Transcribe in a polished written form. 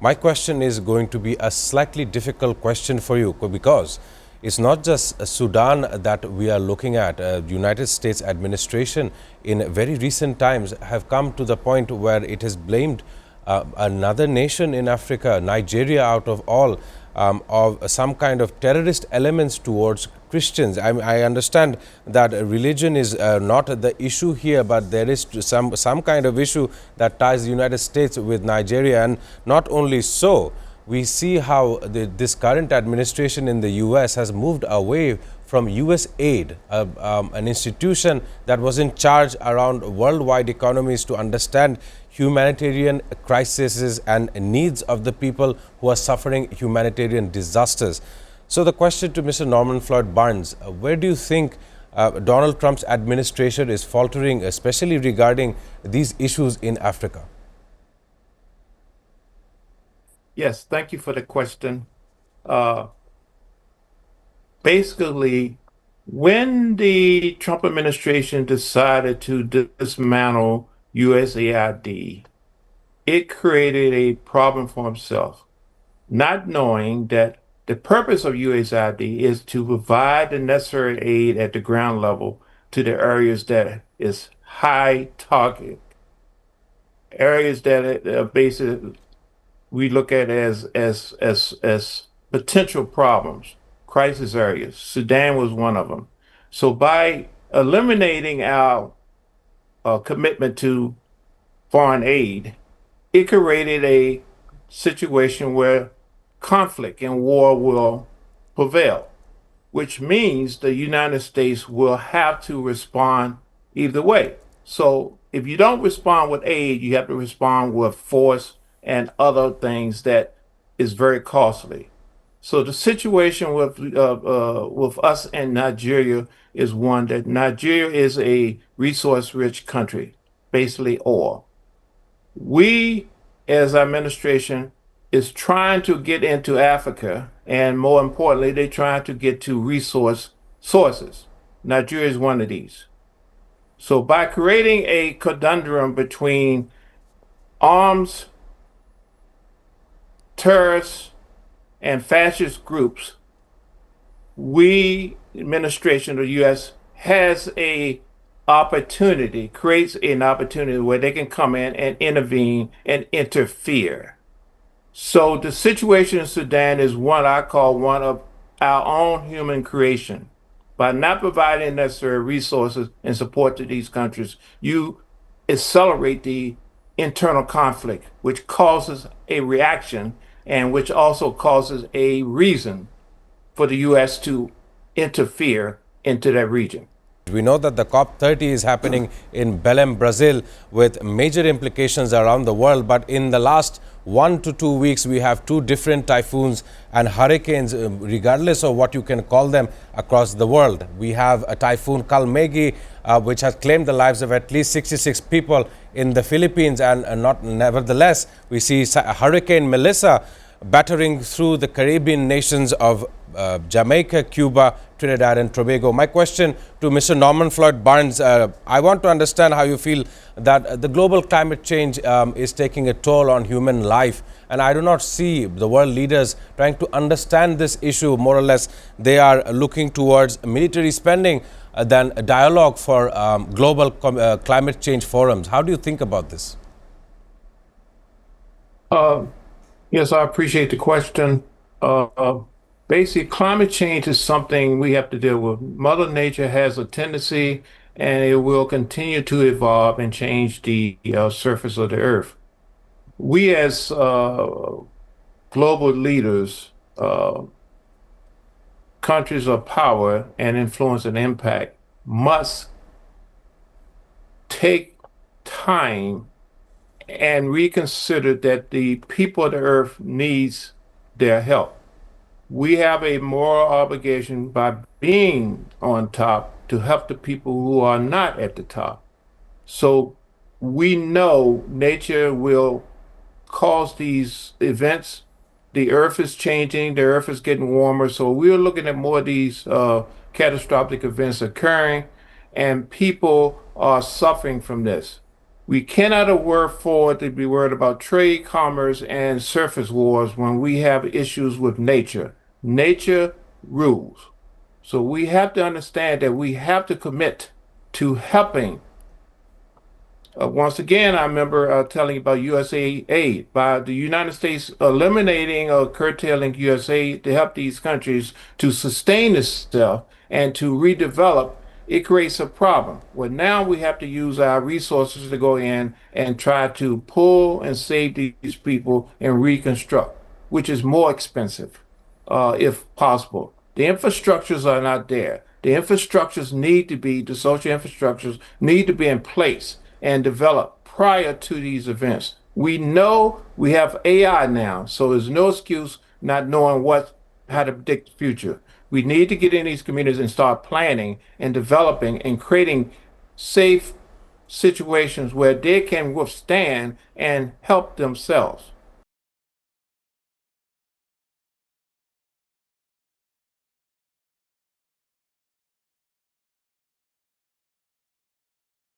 My question is going to be a slightly difficult question for you because it's not just Sudan that we are looking at. United States administration in very recent times have come to the point where it has blamed another nation in Africa, Nigeria out of all, of some kind of terrorist elements towards Christians. I understand that religion is not the issue here, but there is some kind of issue that ties the United States with Nigeria. And not only so, we see how this current administration in the U.S. has moved away from U.S. aid, an institution that was in charge around worldwide economies to understand humanitarian crises and needs of the people who are suffering humanitarian disasters. So the question to Mr. Norman Floyd Barnes, where do you think Donald Trump's administration is faltering, especially regarding these issues in Africa? Yes, thank you for the question. Uh, Basically, when the Trump administration decided to dismantle USAID, it created a problem for himself, not knowing that the purpose of USAID is to provide the necessary aid at the ground level to the areas that is high target, areas that are basically we look at as potential problems, crisis areas. Sudan was one of them. So by eliminating our commitment to foreign aid, it created a situation where conflict and war will prevail, which means the United States will have to respond either way. So if you don't respond with aid, you have to respond with force and other things that is very costly. So the situation with us and Nigeria is one that Nigeria is a resource-rich country, basically oil. We, as administration, is trying to get into Africa, and more importantly, they're trying to get to resource sources. Nigeria is one of these. So by creating a conundrum between arms, terrorists, and fascist groups, we, administration of the U.S., has a opportunity, creates an opportunity where they can come in and intervene and interfere. So the situation in Sudan is what I call one of our own human creation. By not providing necessary resources and support to these countries, you accelerate the internal conflict, which causes a reaction and which also causes a reason for the U.S. to interfere into that region. We know that the COP30 is happening in Belém, Brazil, with major implications around the world. But in the last 1 to 2 weeks, we have two different typhoons and hurricanes, regardless of what you can call them, across the world. We have a typhoon Kalmegi, which has claimed the lives of at least 66 people in the Philippines. And nevertheless, we see Hurricane Melissa battering through the Caribbean nations of Jamaica, Cuba, Trinidad and Tobago. My question to Mr. Norman Floyd Barnes, I want to understand how you feel that the global climate change is taking a toll on human life. And I do not see the world leaders trying to understand this issue. More or less, they are looking towards military spending than a dialogue for global climate change forums. How do you think about this? Yes, I appreciate the question. Basically, climate change is something we have to deal with. Mother Nature has a tendency, and it will continue to evolve and change the surface of the earth. We, as global leaders, countries of power and influence and impact, must take time and reconsider that the people of the earth needs their help. We have a moral obligation by being on top to help the people who are not at the top. So we know nature will cause these events. The earth is changing, the earth is getting warmer. So we're looking at more of these catastrophic events occurring, and people are suffering from this. We cannot afford to be worried about trade, commerce, and surface wars when we have issues with nature. Nature rules. So we have to understand that we have to commit to helping. Once again, I remember telling you about USA aid. By the United States eliminating or curtailing USA to help these countries to sustain itself and to redevelop, it creates a problem. Well, now we have to use our resources to go in and try to pull and save these people and reconstruct, which is more expensive, if possible. The infrastructures are not there. The social infrastructures need to be in place and developed prior to these events. We know we have AI now, so there's no excuse not knowing how to predict the future. We need to get in these communities and start planning and developing and creating safe situations where they can withstand and help themselves.